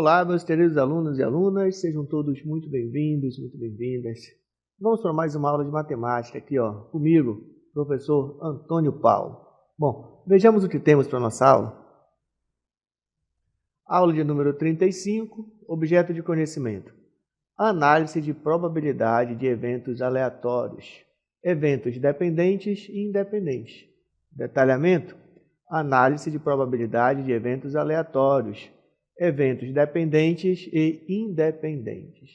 Olá, meus queridos alunos e alunas, sejam todos muito bem-vindos, muito bem-vindas. Vamos para mais uma aula de matemática aqui, comigo, professor Antônio Paulo. Bom, vejamos o que temos para a nossa aula. Aula de número 35, objeto de conhecimento. Análise de probabilidade de eventos aleatórios, eventos dependentes e independentes. Detalhamento, análise de probabilidade de eventos aleatórios, eventos dependentes e independentes.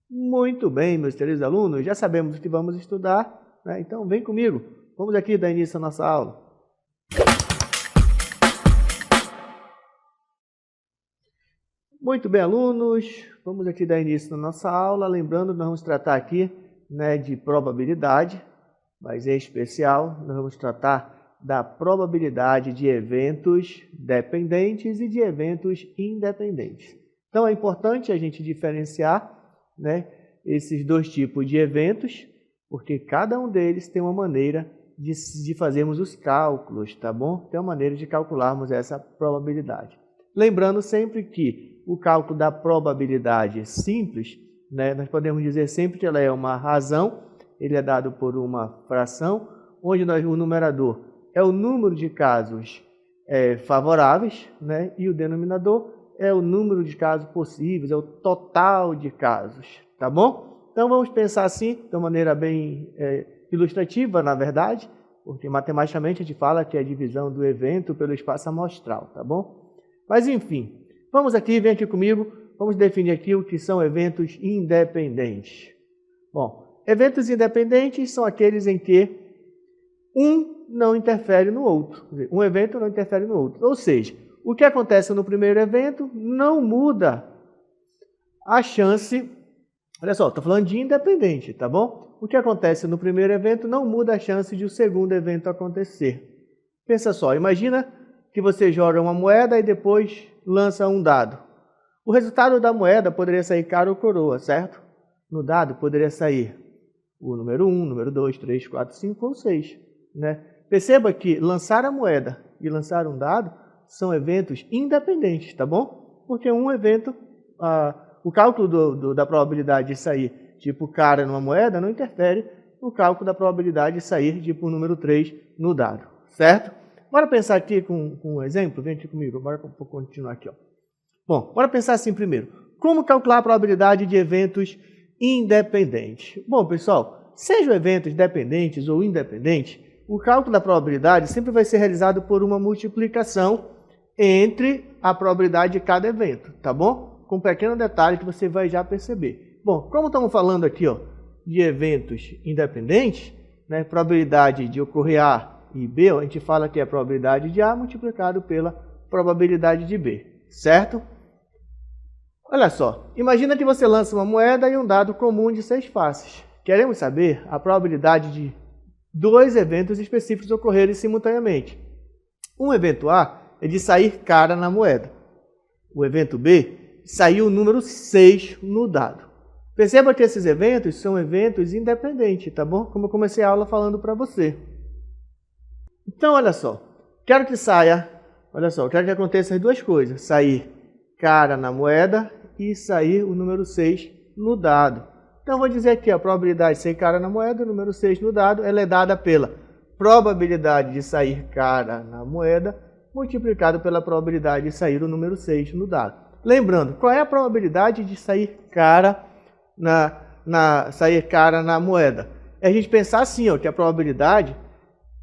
Muito bem, meus queridos alunos, já sabemos o que vamos estudar, né? Então vem comigo, vamos aqui dar início à nossa aula. Muito bem, alunos, vamos aqui dar início na nossa aula, lembrando que nós vamos tratar aqui, né, de probabilidade, mas em especial nós vamos tratar da probabilidade de eventos dependentes e de eventos independentes. Então é importante a gente diferenciar, né, esses dois tipos de eventos, porque cada um deles tem uma maneira de fazermos os cálculos, tá bom? Tem uma maneira de calcularmos essa probabilidade. Lembrando sempre que o cálculo da probabilidade simples, né, nós podemos dizer sempre que ela é uma razão, ele é dado por uma fração, onde o numerador é o número de casos favoráveis, né? E o denominador é o número de casos possíveis, é o total de casos, tá bom? Então vamos pensar assim, de uma maneira bem ilustrativa, na verdade, porque matematicamente a gente fala que é a divisão do evento pelo espaço amostral, tá bom? Mas enfim, vamos aqui, vem aqui comigo, vamos definir aqui o que são eventos independentes. Bom, eventos independentes são aqueles em que um não interfere no outro. Um evento não interfere no outro. Ou seja, o que acontece no primeiro evento não muda a chance... Olha só, estou falando de independente, tá bom? O que acontece no primeiro evento não muda a chance de o segundo evento acontecer. Pensa só, imagina que você joga uma moeda e depois lança um dado. O resultado da moeda poderia sair cara ou coroa, certo? No dado poderia sair o número 1, número 2, 3, 4, 5 ou 6, né? Perceba que lançar a moeda e lançar um dado são eventos independentes, tá bom? Porque um evento, o cálculo da probabilidade de sair tipo cara numa moeda não interfere no cálculo da probabilidade de sair tipo número 3 no dado, certo? Bora pensar aqui com um exemplo, vem aqui comigo, bora continuar aqui. Bom, bora pensar assim primeiro. Como calcular a probabilidade de eventos independentes? Bom, pessoal, sejam eventos dependentes ou independentes, o cálculo da probabilidade sempre vai ser realizado por uma multiplicação entre a probabilidade de cada evento, tá bom? Com um pequeno detalhe que você vai já perceber. Bom, como estamos falando aqui, de eventos independentes, né, probabilidade de ocorrer A e B, a gente fala que é a probabilidade de A multiplicado pela probabilidade de B, certo? Olha só, imagina que você lança uma moeda e um dado comum de 6 faces. Queremos saber a probabilidade de dois eventos específicos ocorrerem simultaneamente. Um evento A é de sair cara na moeda. O evento B, saiu o número 6 no dado. Perceba que esses eventos são eventos independentes, tá bom? Como eu comecei a aula falando para você. Então, olha só, quero que aconteça as duas coisas, sair cara na moeda e sair o número 6 no dado. Então, vou dizer aqui, a probabilidade de sair cara na moeda, o número 6 no dado, ela é dada pela probabilidade de sair cara na moeda, multiplicado pela probabilidade de sair o número 6 no dado. Lembrando, qual é a probabilidade de sair cara na moeda? É a gente pensar assim, que a probabilidade,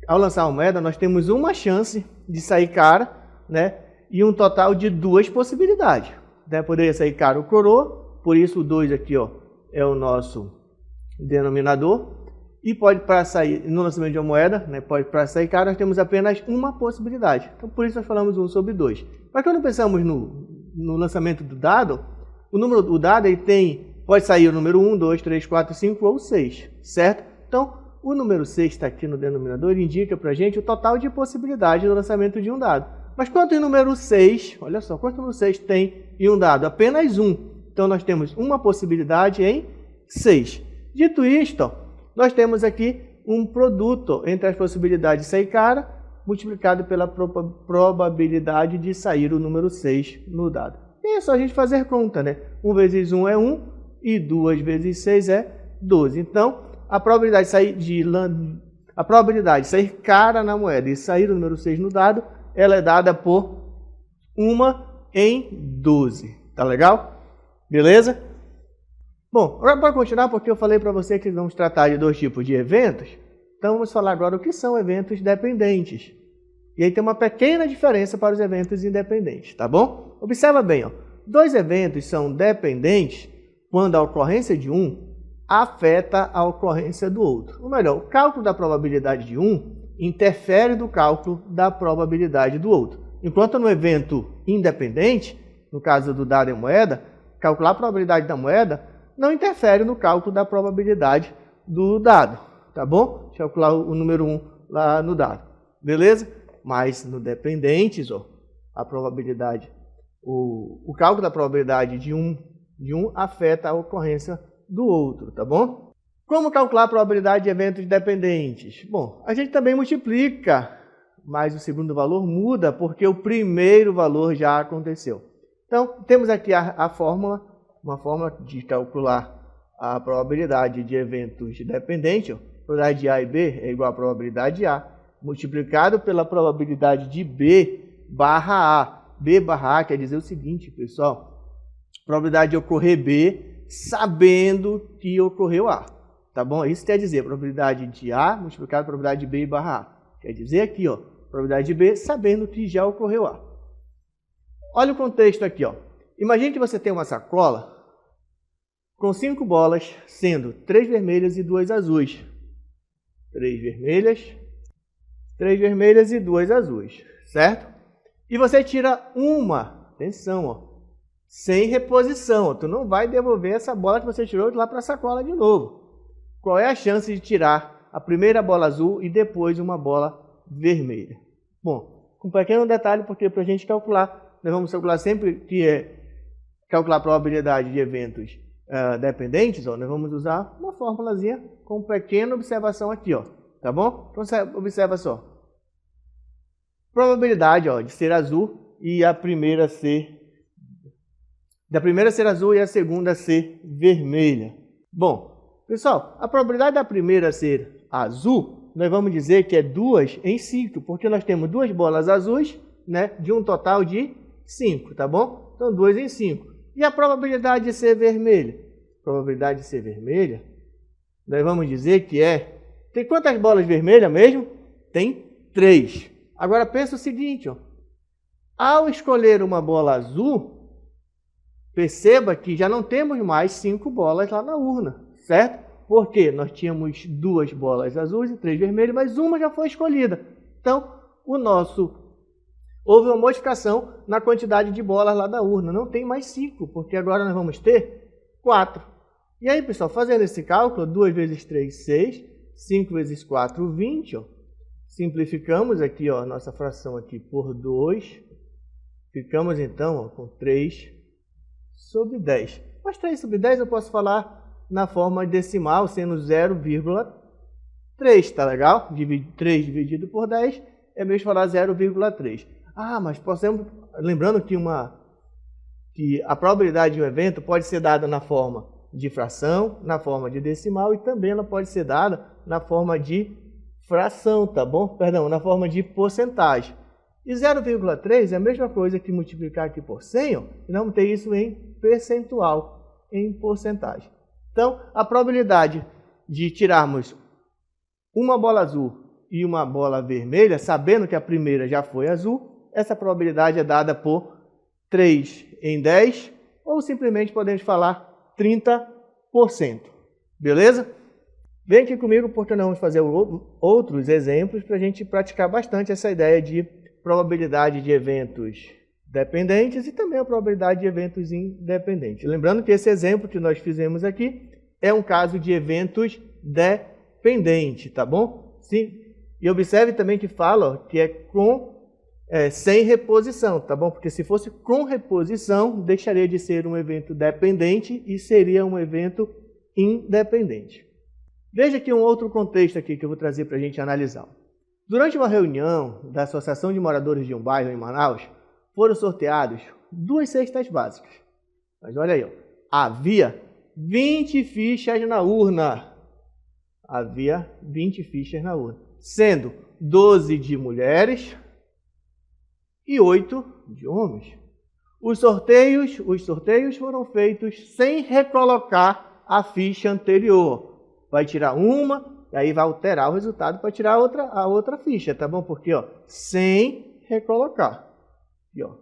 ao lançar uma moeda, nós temos uma chance de sair cara, né, e um total de duas possibilidades. Né? Poderia sair cara ou coroa, por isso o 2 aqui, é o nosso denominador, e pode para sair, no lançamento de uma moeda, né, pode para sair cara, nós temos apenas uma possibilidade. Então, por isso nós falamos 1 sobre 2. Mas quando pensamos no lançamento do dado, o dado ele pode sair o número 1, 2, 3, 4, 5 ou 6, certo? Então, o número 6 está aqui no denominador, ele indica para a gente o total de possibilidades do lançamento de um dado. Mas quanto em número 6, olha só, quanto número 6 tem em um dado? Apenas 1. Então, nós temos uma possibilidade em 6. Dito isto, nós temos aqui um produto entre as possibilidades de sair cara multiplicado pela probabilidade de sair o número 6 no dado. E é só a gente fazer conta, né? 1 vezes 1 é 1 e 2 vezes 6 é 12. Então, a probabilidade de sair cara na moeda e sair o número 6 no dado, ela é dada por 1 em 12. Tá legal? Beleza? Bom, agora para continuar, porque eu falei para você que vamos tratar de 2 tipos de eventos, então vamos falar agora o que são eventos dependentes. E aí tem uma pequena diferença para os eventos independentes, tá bom? Observa bem, ó. 2 eventos são dependentes quando a ocorrência de um afeta a ocorrência do outro. Ou melhor, o cálculo da probabilidade de um interfere no cálculo da probabilidade do outro. Enquanto no evento independente, no caso do dado em moeda, calcular a probabilidade da moeda não interfere no cálculo da probabilidade do dado, tá bom? Deixa eu calcular o número 1 lá no dado, beleza? Mas no dependentes, ó, a probabilidade, o cálculo da probabilidade de um afeta a ocorrência do outro, tá bom? Como calcular a probabilidade de eventos dependentes? Bom, a gente também multiplica, mas o segundo valor muda porque o primeiro valor já aconteceu. Então, temos aqui a fórmula, uma fórmula de calcular a probabilidade de eventos dependentes. Ó, a probabilidade de A e B é igual à probabilidade de A, multiplicado pela probabilidade de B barra A. B barra A quer dizer o seguinte, pessoal, probabilidade de ocorrer B sabendo que ocorreu A, tá bom? Isso quer dizer probabilidade de A multiplicado pela probabilidade de B barra A. Quer dizer aqui, ó, probabilidade de B sabendo que já ocorreu A. Olha o contexto aqui, ó. Imagine que você tem uma sacola com 5 bolas, sendo 3 vermelhas e 2 azuis. 3 vermelhas e 2 azuis, certo? E você tira uma, atenção, ó, sem reposição. Ó, tu não vai devolver essa bola que você tirou de lá para a sacola de novo. Qual é a chance de tirar a primeira bola azul e depois uma bola vermelha? Bom, com um pequeno detalhe, porque para a gente calcular, nós vamos calcular sempre que é calcular a probabilidade de eventos dependentes, ó, nós vamos usar uma formulazinha com pequena observação aqui, ó, tá bom? Então você observa só. Probabilidade, ó, de ser azul e a primeira ser azul e a segunda ser vermelha. Bom, pessoal, a probabilidade da primeira ser azul, nós vamos dizer que é 2 em 5, porque nós temos 2 bolas azuis, né, de um total de 5, tá bom? Então 2 em 5. E a probabilidade de ser vermelha? Probabilidade de ser vermelha, nós vamos dizer que é... Tem quantas bolas vermelhas mesmo? Tem 3. Agora pensa o seguinte, ó. Ao escolher uma bola azul, perceba que já não temos mais 5 bolas lá na urna, certo? Porque nós tínhamos 2 bolas azuis e 3 vermelhas, mas uma já foi escolhida. Então, houve uma modificação na quantidade de bolas lá da urna. Não tem mais 5, porque agora nós vamos ter 4. E aí, pessoal, fazendo esse cálculo, 2 vezes 3, 6. 5 vezes 4, 20. Ó. Simplificamos aqui, ó, a nossa fração aqui por 2. Ficamos, então, ó, com 3 sobre 10. Mas 3 sobre 10 eu posso falar na forma decimal, sendo 0,3. Tá legal? 3 dividido por 10 é mesmo falar 0,3. Ah, mas podemos, lembrando que a probabilidade de um evento pode ser dada na forma de fração, na forma de decimal e também ela pode ser dada na forma de fração, tá bom? Perdão, na forma de porcentagem. E 0,3 é a mesma coisa que multiplicar aqui por 100, ó, e vamos ter isso em percentual, em porcentagem. Então, a probabilidade de tirarmos uma bola azul e uma bola vermelha, sabendo que a primeira já foi azul, essa probabilidade é dada por 3 em 10, ou simplesmente podemos falar 30%. Beleza? Vem aqui comigo porque nós vamos fazer outros exemplos para a gente praticar bastante essa ideia de probabilidade de eventos dependentes e também a probabilidade de eventos independentes. Lembrando que esse exemplo que nós fizemos aqui é um caso de eventos dependentes, tá bom? Sim. E observe também que fala, ó, que é sem reposição, tá bom? Porque se fosse com reposição, deixaria de ser um evento dependente e seria um evento independente. Veja aqui um outro contexto aqui que eu vou trazer para a gente analisar. Durante uma reunião da Associação de Moradores de um Bairro em Manaus, foram sorteados 2 cestas básicas. Mas olha aí, ó, havia 20 fichas na urna. Havia 20 fichas na urna, sendo 12 de mulheres e 8 de homens. Os sorteios foram feitos sem recolocar a ficha anterior. Vai tirar uma, e aí vai alterar o resultado para tirar a outra ficha, tá bom? Porque, ó, sem recolocar. Aqui, ó,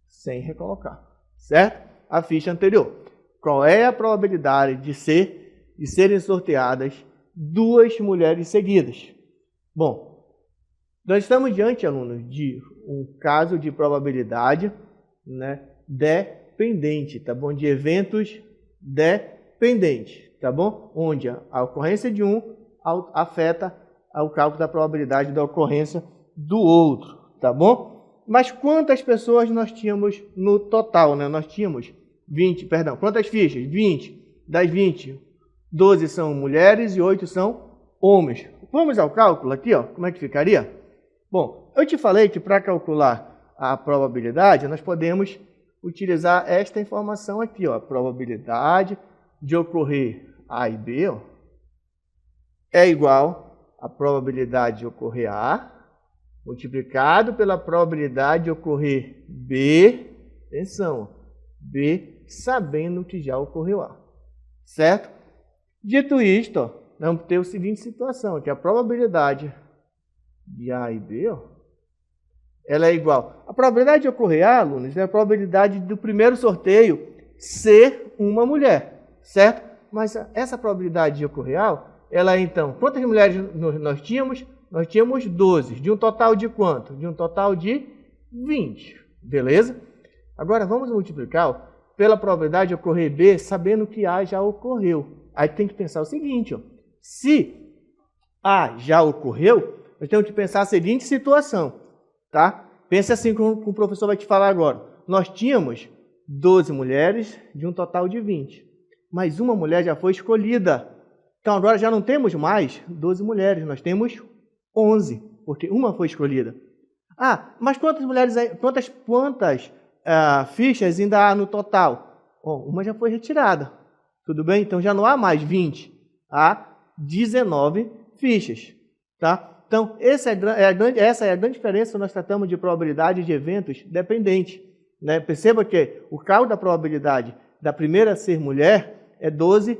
sem recolocar, certo? A ficha anterior. Qual é a probabilidade de serem sorteadas 2 mulheres seguidas? Bom, nós estamos diante, alunos, de um caso de probabilidade, né, dependente, tá bom? De eventos dependentes, tá bom? Onde a ocorrência de um afeta o cálculo da probabilidade da ocorrência do outro, tá bom? Mas quantas pessoas nós tínhamos no total, né? Nós tínhamos 20, perdão, quantas fichas? 20. Das 20, 12 são mulheres e 8 são homens. Vamos ao cálculo aqui, ó, como é que ficaria? Bom, eu te falei que para calcular a probabilidade, nós podemos utilizar esta informação aqui, ó, a probabilidade de ocorrer A e B, ó, é igual a probabilidade de ocorrer A multiplicado pela probabilidade de ocorrer B, atenção, B sabendo que já ocorreu A, certo? Dito isto, ó, nós vamos ter a seguinte situação, que a probabilidade de A e B, ó, ela é igual. A probabilidade de ocorrer A, alunos, é a probabilidade do primeiro sorteio ser uma mulher, certo? Mas essa probabilidade de ocorrer A, ela é então, quantas mulheres nós tínhamos? Nós tínhamos 12. De um total de quanto? De um total de 20. Beleza? Agora vamos multiplicar, ó, pela probabilidade de ocorrer B, sabendo que A já ocorreu. Aí tem que pensar o seguinte, ó, se A já ocorreu, nós temos que pensar a seguinte situação, tá? Pense assim como o professor vai te falar agora. Nós tínhamos 12 mulheres de um total de 20, mas uma mulher já foi escolhida. Então agora já não temos mais 12 mulheres, nós temos 11, porque uma foi escolhida. Ah, mas quantas mulheres, quantas fichas ainda há no total? Oh, uma já foi retirada. Tudo bem? Então já não há mais 20, há 19 fichas, tá? Então, essa é a grande diferença quando nós tratamos de probabilidade de eventos dependentes, né? Perceba que o cálculo da probabilidade da primeira ser mulher é 12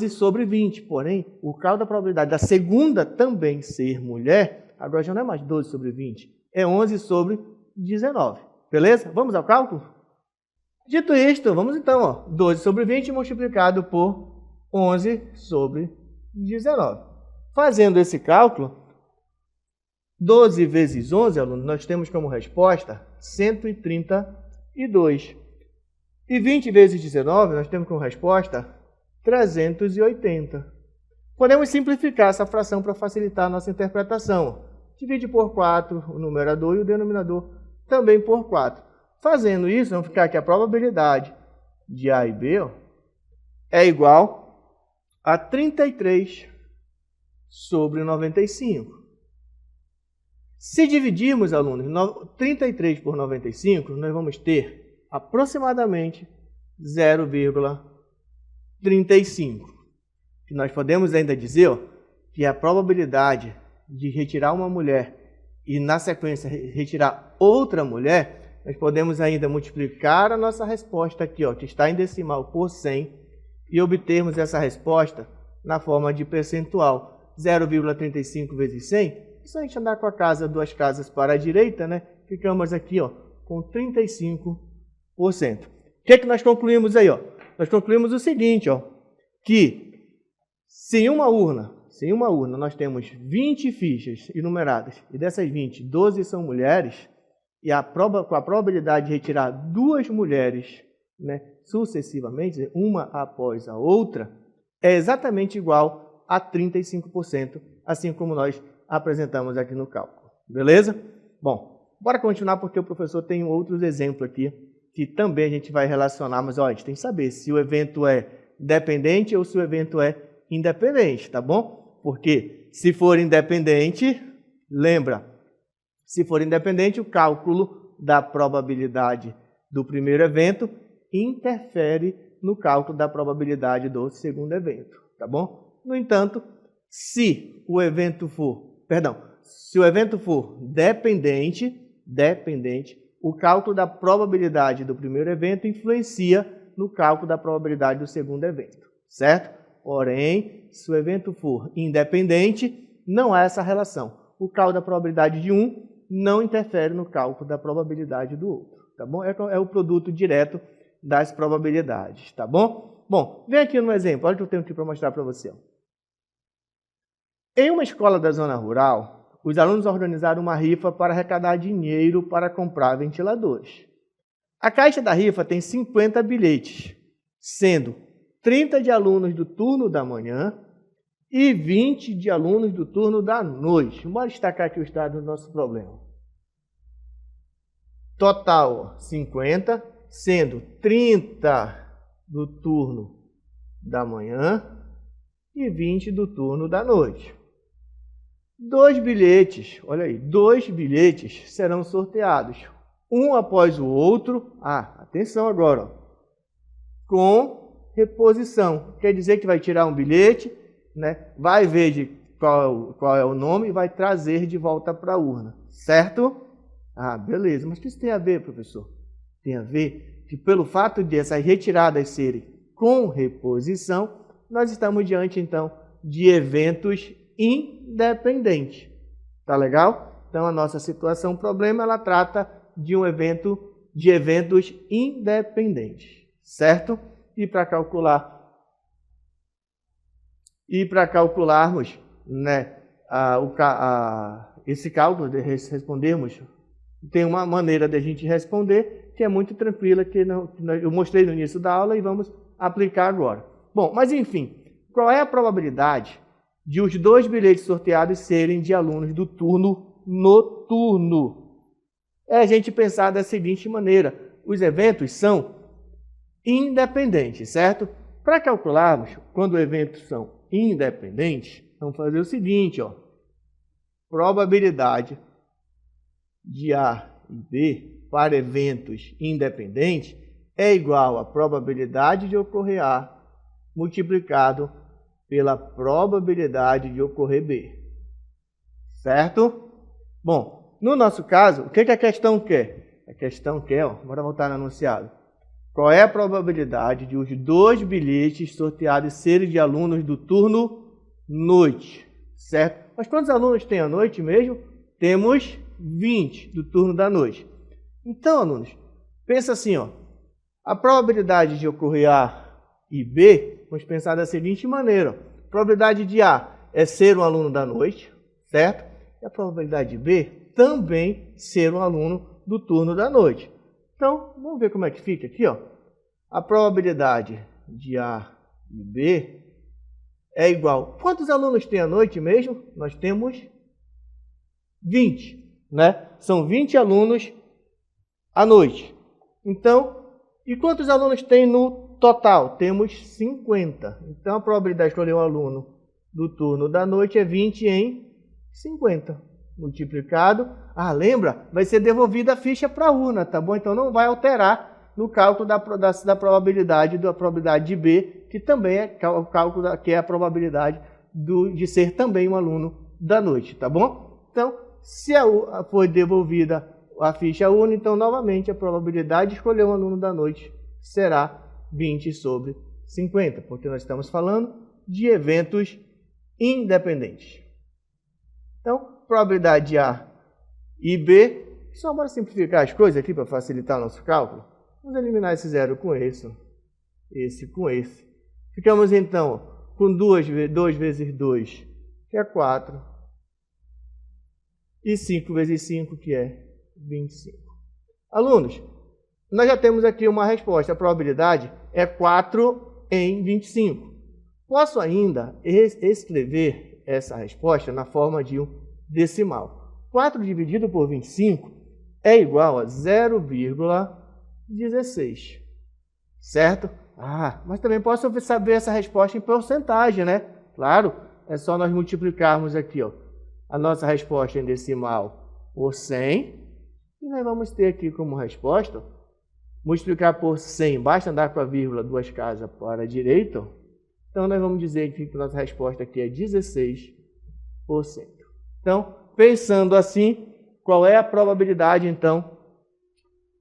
sobre 20, porém, o cálculo da probabilidade da segunda também ser mulher, agora já não é mais 12 sobre 20, é 11 sobre 19, beleza? Vamos ao cálculo? Dito isto, vamos então, ó, 12 sobre 20 multiplicado por 11 sobre 19. Fazendo esse cálculo, 12 vezes 11, aluno, nós temos como resposta 132. E 20 vezes 19, nós temos como resposta 380. Podemos simplificar essa fração para facilitar a nossa interpretação. Divide por 4 o numerador e o denominador também por 4. Fazendo isso, vamos ficar que a probabilidade de A e B, ó, é igual a 33 sobre 95. Se dividirmos, alunos, 33 por 95, nós vamos ter aproximadamente 0,35. E nós podemos ainda dizer, ó, que a probabilidade de retirar uma mulher e, na sequência, retirar outra mulher, nós podemos ainda multiplicar a nossa resposta aqui, ó, que está em decimal, por 100, e obtermos essa resposta na forma de percentual. 0,35 vezes 100, se a gente andar com a casa, 2 casas para a direita, né, ficamos aqui, ó, com 35%. O que é que nós concluímos aí, ó? Nós concluímos o seguinte, ó, que se em uma urna nós temos 20 fichas enumeradas, e dessas 20, 12 são mulheres, e com a probabilidade de retirar 2 mulheres, né, sucessivamente, uma após a outra, é exatamente igual a 35%, assim como nós apresentamos aqui no cálculo. Beleza? Bom, bora continuar porque o professor tem outros exemplos aqui que também a gente vai relacionar, mas ó, a gente tem que saber se o evento é dependente ou se o evento é independente, tá bom? Porque se for independente, lembra, se for independente, o cálculo da probabilidade do primeiro evento interfere no cálculo da probabilidade do segundo evento, tá bom? No entanto, se o evento for dependente, o cálculo da probabilidade do primeiro evento influencia no cálculo da probabilidade do segundo evento, certo? Porém, se o evento for independente, não há essa relação. O cálculo da probabilidade de um não interfere no cálculo da probabilidade do outro, tá bom? É o produto direto das probabilidades, tá bom? Bom, vem aqui no exemplo, olha o que eu tenho aqui para mostrar para você. Em uma escola da zona rural, os alunos organizaram uma rifa para arrecadar dinheiro para comprar ventiladores. A caixa da rifa tem 50 bilhetes, sendo 30 de alunos do turno da manhã e 20 de alunos do turno da noite. Vamos destacar aqui os dados do nosso problema. Total 50, sendo 30 do turno da manhã e 20 do turno da noite. 2 bilhetes, olha aí, 2 bilhetes serão sorteados, um após o outro. Atenção agora, ó, com reposição. Quer dizer que vai tirar um bilhete, né? Vai ver de qual é o nome e vai trazer de volta para a urna, certo? Beleza, mas o que isso tem a ver, professor? Tem a ver que pelo fato de essas retiradas serem com reposição, nós estamos diante, então, de eventos independentes. Tá legal? Então, a nossa situação, problema, ela trata de eventos independentes, certo? E para calcularmos, né, esse cálculo, de respondermos, tem uma maneira de a gente responder que é muito tranquila, que eu mostrei no início da aula e vamos aplicar agora. Bom, mas enfim, qual é a probabilidade de os 2 bilhetes sorteados serem de alunos do turno noturno? É a gente pensar da seguinte maneira: os eventos são independentes, certo? Para calcularmos quando eventos são independentes, vamos fazer o seguinte, ó. Probabilidade de A e B para eventos independentes é igual à probabilidade de ocorrer A multiplicado pela probabilidade de ocorrer B. Certo? Bom, no nosso caso, o que a questão quer? A questão quer, bora voltar no enunciado. Qual é a probabilidade de os 2 bilhetes sorteados serem de alunos do turno noite? Certo? Mas quantos alunos tem à noite mesmo? Temos 20 do turno da noite. Então, alunos, pensa assim, ó. A probabilidade de ocorrer A e B, vamos pensar da seguinte maneira. A probabilidade de A é ser um aluno da noite, certo? E a probabilidade de B também ser um aluno do turno da noite. Então, vamos ver como é que fica aqui, ó. A probabilidade de A e B é igual. Quantos alunos tem à noite mesmo? Nós temos 20, né? São 20 alunos à noite. Então, e quantos alunos tem no total? Temos 50. Então, a probabilidade de escolher um aluno do turno da noite é 20 em 50. Multiplicado. Lembra? Vai ser devolvida a ficha para a urna, tá bom? Então, não vai alterar no cálculo da probabilidade de B, que também é o cálculo que é a probabilidade de ser também um aluno da noite, tá bom? Então, se foi devolvida a ficha à urna, então, novamente, a probabilidade de escolher um aluno da noite será 20 sobre 50, porque nós estamos falando de eventos independentes. Então, probabilidade de A e B, só para simplificar as coisas aqui, para facilitar o nosso cálculo, vamos eliminar esse zero com esse com esse. Ficamos, então, com 2 vezes 2, que é 4, e 5 vezes 5, que é 25. Alunos, nós já temos aqui uma resposta. A probabilidade é 4 em 25. Posso ainda escrever essa resposta na forma de um decimal. 4 dividido por 25 é igual a 0,16. Certo? Mas também posso saber essa resposta em porcentagem, né? Claro, é só nós multiplicarmos aqui, ó, a nossa resposta em decimal por 100. E nós vamos ter aqui como resposta multiplicar por 100, basta andar com a vírgula 2 casas para a direita. Então, nós vamos dizer que a nossa resposta aqui é 16%. Então, pensando assim, qual é a probabilidade, então?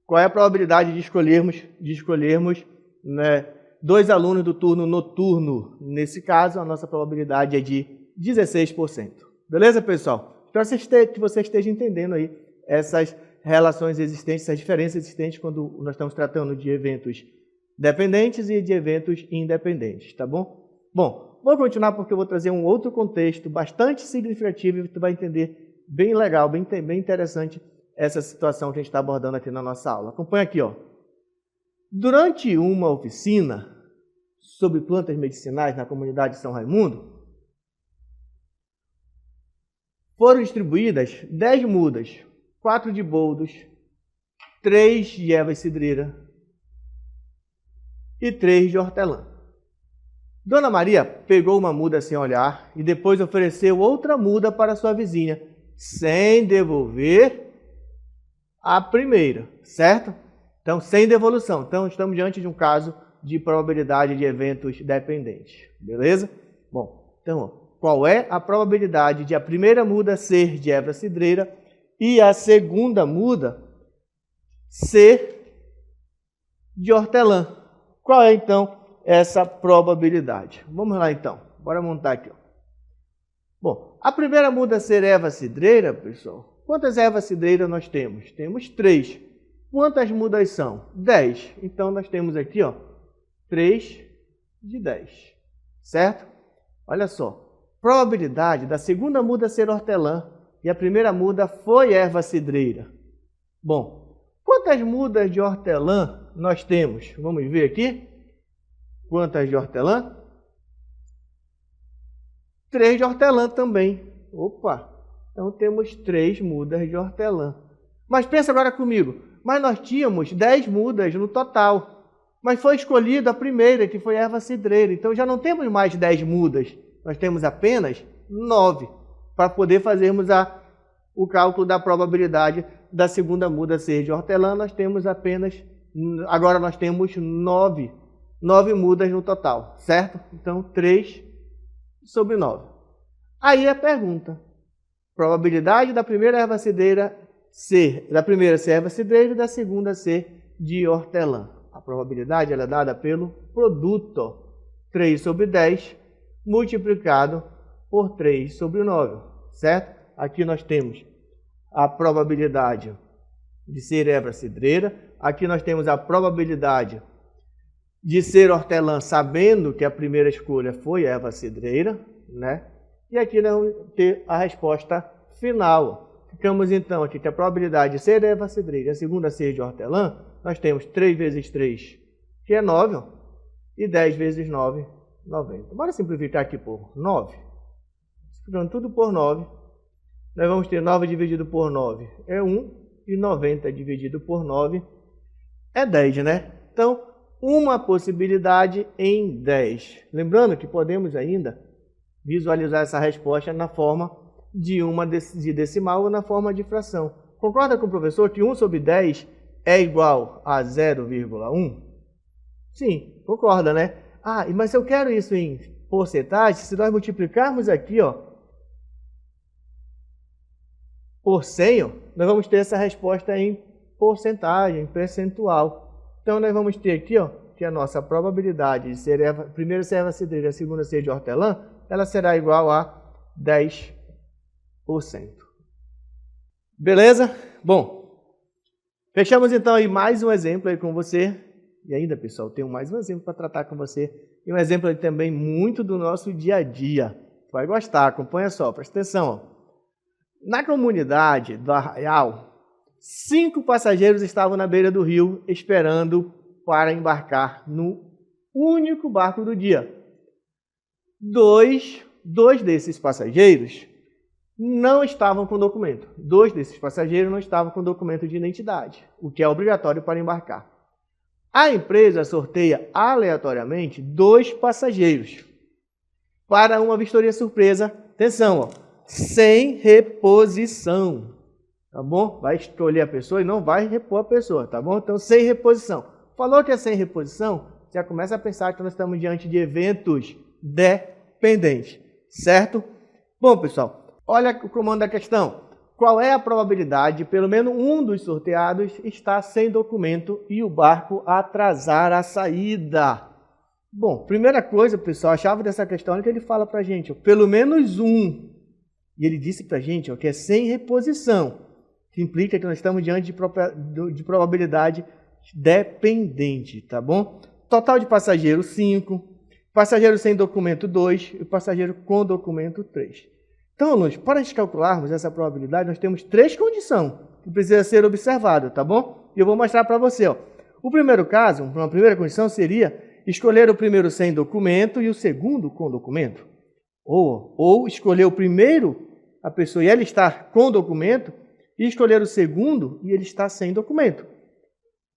Qual é a probabilidade de escolhermos, né, 2 alunos do turno noturno? Nesse caso, a nossa probabilidade é de 16%. Beleza, pessoal? Espero que você esteja entendendo aí essas relações existentes, essas diferenças existentes quando nós estamos tratando de eventos dependentes e de eventos independentes, tá bom? Bom, vou continuar porque eu vou trazer um outro contexto bastante significativo e você vai entender bem legal, bem interessante essa situação que a gente está abordando aqui na nossa aula. Acompanha aqui, ó. Durante uma oficina sobre plantas medicinais na comunidade de São Raimundo, foram distribuídas 10 mudas, 4 de boldos, 3 de erva cidreira e 3 de hortelã. Dona Maria pegou uma muda sem olhar e depois ofereceu outra muda para sua vizinha, sem devolver a primeira, certo? Então, sem devolução. Então, estamos diante de um caso de probabilidade de eventos dependentes, beleza? Bom, então, ó, qual é a probabilidade de a primeira muda ser de erva cidreira e a segunda muda ser de hortelã? Qual é, então, essa probabilidade? Vamos lá, então. Bora montar aqui, ó. Bom, a primeira muda ser erva cidreira, pessoal. Quantas ervas cidreiras nós temos? Temos 3. Quantas mudas são? 10. Então, nós temos aqui, ó, 3 de 10. Certo? Olha só. Probabilidade da segunda muda ser hortelã e a primeira muda foi erva cidreira. Bom, quantas mudas de hortelã nós temos? Vamos ver aqui. Quantas de hortelã? 3 de hortelã também. Opa! Então temos 3 mudas de hortelã. Mas pensa agora comigo. Mas nós tínhamos 10 mudas no total. Mas foi escolhida a primeira, que foi erva cidreira. Então já não temos mais 10 mudas. Nós temos apenas 9. Para poder fazermos o cálculo da probabilidade da segunda muda ser de hortelã, nós temos apenas... Agora nós temos 9 mudas no total, certo? Então, 3 sobre 9. Aí a pergunta. Probabilidade da primeira erva cidreira ser erva cidreira e da segunda ser de hortelã. A probabilidade ela é dada pelo produto. 3 sobre 10 multiplicado por 3 sobre 9, certo? Aqui nós temos a probabilidade de ser erva cidreira. Aqui nós temos a probabilidade de ser hortelã, sabendo que a primeira escolha foi erva cidreira, né? E aqui nós vamos ter a resposta final. Ficamos então aqui que a probabilidade de ser erva cidreira e a segunda ser de hortelã, nós temos 3 vezes 3, que é 9, ó, e 10 vezes 9, 90. Bora simplificar aqui por 9. Simplificando tudo por 9, nós vamos ter 9 dividido por 9 é 1, e 90 dividido por 9 é 10, né? Então, uma possibilidade em 10. Lembrando que podemos ainda visualizar essa resposta na forma de uma de decimal ou na forma de fração. Concorda com o professor que 1 sobre 10 é igual a 0,1? Sim, concorda, né? Ah, mas se eu quero isso em porcentagem, se nós multiplicarmos aqui, ó, por 100, ó, nós vamos ter essa resposta em porcentagem, percentual. Então, nós vamos ter aqui, ó, que a nossa probabilidade de ser primeiro ser erva cidreira, a segunda ser de hortelã, ela será igual a 10%. Beleza? Bom, fechamos então aí mais um exemplo aí com você. E ainda, pessoal, tenho mais um exemplo para tratar com você. E um exemplo aí também muito do nosso dia a dia. Vai gostar, acompanha só, presta atenção, ó. Na comunidade do Arraial, 5 passageiros estavam na beira do rio esperando para embarcar no único barco do dia. Dois desses passageiros não estavam com documento. 2 desses passageiros não estavam com documento de identidade, o que é obrigatório para embarcar. A empresa sorteia aleatoriamente 2 passageiros para uma vistoria surpresa. Atenção, ó, sem reposição. tá bom? Vai escolher a pessoa e não vai repor a pessoa, tá bom? Então, sem reposição. Falou que é sem reposição, já começa a pensar que nós estamos diante de eventos dependentes, certo? Bom, pessoal, olha o comando da questão. Qual é a probabilidade de pelo menos um dos sorteados estar sem documento e o barco atrasar a saída? Bom, primeira coisa, pessoal, a chave dessa questão é que ele fala para a gente, ó, pelo menos um. E ele disse para a gente, ó, que é sem reposição, que implica que nós estamos diante de probabilidade dependente, tá bom? Total de passageiros 5, passageiro sem documento 2 e passageiro com documento 3. Então, alunos, para calcularmos essa probabilidade, nós temos 3 condições que precisam ser observadas, tá bom? E eu vou mostrar para você, ó. O primeiro caso, uma primeira condição seria escolher o primeiro sem documento e o segundo com documento. Ou escolher o primeiro, a pessoa e ela estar com documento, e escolher o segundo e ele está sem documento.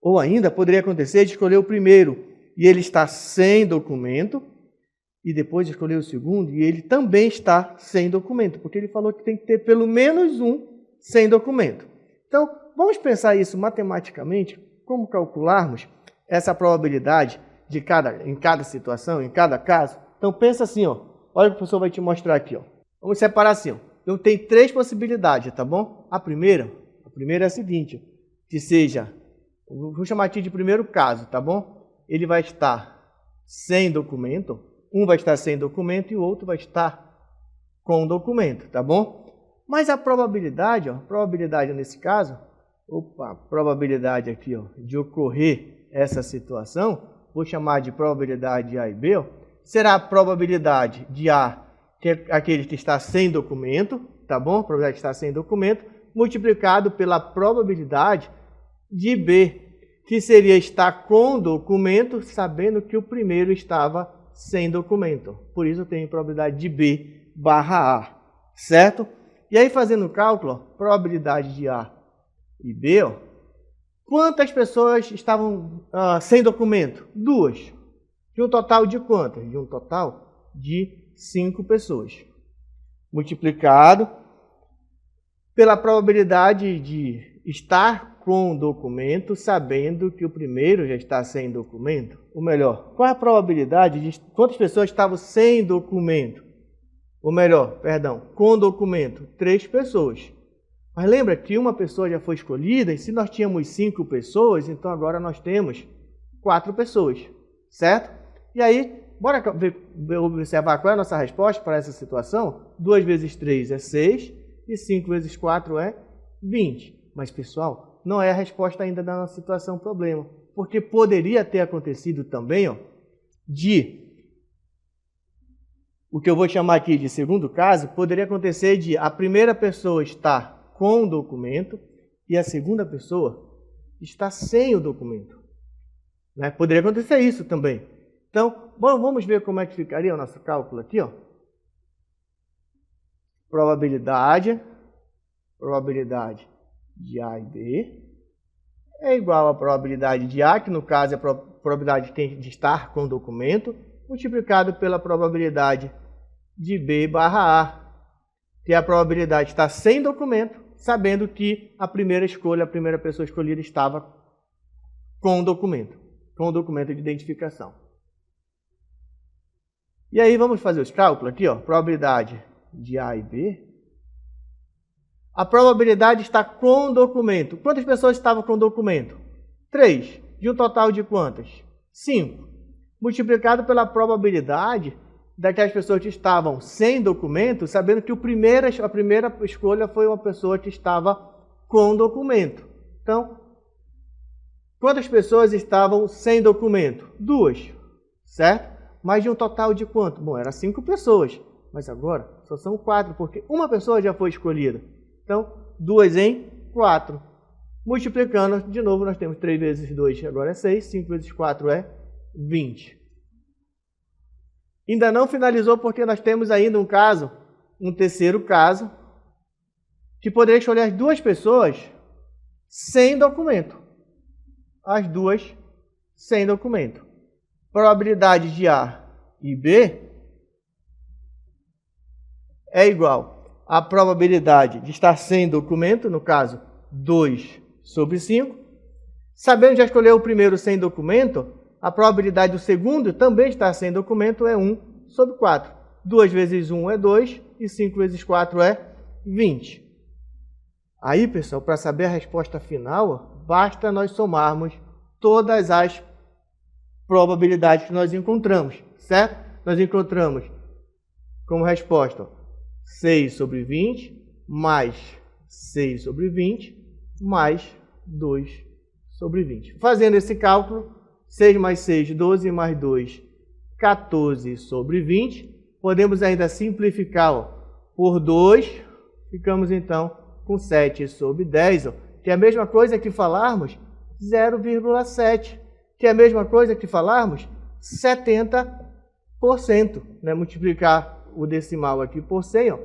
Ou ainda poderia acontecer de escolher o primeiro e ele está sem documento, e depois escolher o segundo e ele também está sem documento, porque ele falou que tem que ter pelo menos um sem documento. Então, vamos pensar isso matematicamente, como calcularmos essa probabilidade em cada situação, em cada caso. Então, pensa assim, ó. Olha o que o professor vai te mostrar aqui, ó. Vamos separar assim, ó. Então, tem 3 possibilidades, tá bom? A primeira é a seguinte, que seja, vou chamar aqui de primeiro caso, tá bom? Ele vai estar sem documento, um vai estar sem documento e o outro vai estar com documento, tá bom? Mas a probabilidade, ó, probabilidade nesse caso, probabilidade aqui, ó, de ocorrer essa situação, vou chamar de probabilidade de A e B, ó, será a probabilidade de A, que é aquele que está sem documento, tá bom? Probabilidade de estar sem documento, multiplicado pela probabilidade de B, que seria estar com documento, sabendo que o primeiro estava sem documento. Por isso eu tenho probabilidade de B barra A, certo? E aí, fazendo o cálculo, ó, probabilidade de A e B, ó, quantas pessoas estavam sem documento? 2. De um total de quantas? De um total de 5 pessoas. Multiplicado pela probabilidade de estar com documento, sabendo que o primeiro já está sem documento. Ou melhor, qual é a probabilidade de quantas pessoas estavam sem documento? Ou melhor, perdão, com documento? 3 pessoas. Mas lembra que uma pessoa já foi escolhida, e se nós tínhamos 5 pessoas, então agora nós temos 4 pessoas, certo? E aí, bora observar qual é a nossa resposta para essa situação? 2 vezes 3 é 6, e 5 vezes 4 é 20. Mas, pessoal, não é a resposta ainda da nossa situação problema, porque poderia ter acontecido também, ó, o que eu vou chamar aqui de segundo caso, poderia acontecer de a primeira pessoa estar com o documento e a segunda pessoa está sem o documento, né? Poderia acontecer isso também. Então, bom, vamos ver como é que ficaria o nosso cálculo aqui, ó. Probabilidade de A e B é igual à probabilidade de A, que no caso é a probabilidade de estar com o documento, multiplicado pela probabilidade de B barra A, que é a probabilidade de estar sem documento, sabendo que a primeira pessoa escolhida estava com o documento de identificação. E aí vamos fazer os cálculos aqui, ó, probabilidade de A e B. A probabilidade de estar com o documento. Quantas pessoas estavam com o documento? 3. De um total de quantas? 5. Multiplicado pela probabilidade daquelas pessoas que estavam sem documento, sabendo que a primeira escolha foi uma pessoa que estava com documento. Então, quantas pessoas estavam sem documento? 2, certo? Mas de um total de quanto? Bom, era 5 pessoas, mas agora só são 4, porque uma pessoa já foi escolhida. Então, 2 em 4. Multiplicando, de novo, nós temos 3 vezes 2, agora é 6, 5 vezes 4 é 20. Ainda não finalizou porque nós temos ainda um terceiro caso, que poderia escolher 2 pessoas sem documento. As 2 sem documento. Probabilidade de A e B é igual a probabilidade de estar sem documento, no caso 2 sobre 5. Sabendo já escolher o primeiro sem documento, a probabilidade do segundo também estar sem documento é 1 sobre 4. 2 vezes 1 é 2 e 5 vezes 4 é 20. Aí, pessoal, para saber a resposta final, basta nós somarmos todas as probabilidades que nós encontramos, certo? Nós encontramos como resposta 6 sobre 20 mais 6 sobre 20 mais 2 sobre 20. Fazendo esse cálculo, 6 mais 6, 12 mais 2, 14 sobre 20. Podemos ainda simplificar por 2, ficamos então com 7 sobre 10, que é a mesma coisa que falarmos 0,7, que é a mesma coisa que falarmos 70%, né? Multiplicar o decimal aqui por 100,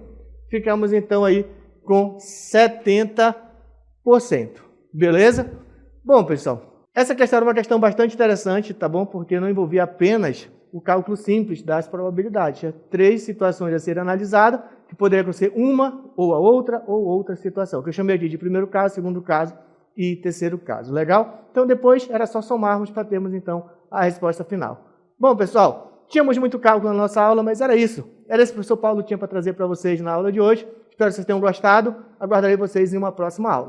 ficamos então aí com 70%, beleza? Bom, pessoal, essa questão era uma questão bastante interessante, tá bom? Porque não envolvia apenas o cálculo simples das probabilidades. Tinha 3 situações a serem analisadas, que poderia acontecer uma ou a outra ou outra situação, que eu chamei aqui de primeiro caso, segundo caso e terceiro caso. Legal? Então, depois era só somarmos para termos, então, a resposta final. Bom, pessoal, tínhamos muito cálculo na nossa aula, mas era isso. Era isso que o professor Paulo tinha para trazer para vocês na aula de hoje. Espero que vocês tenham gostado. Aguardarei vocês em uma próxima aula.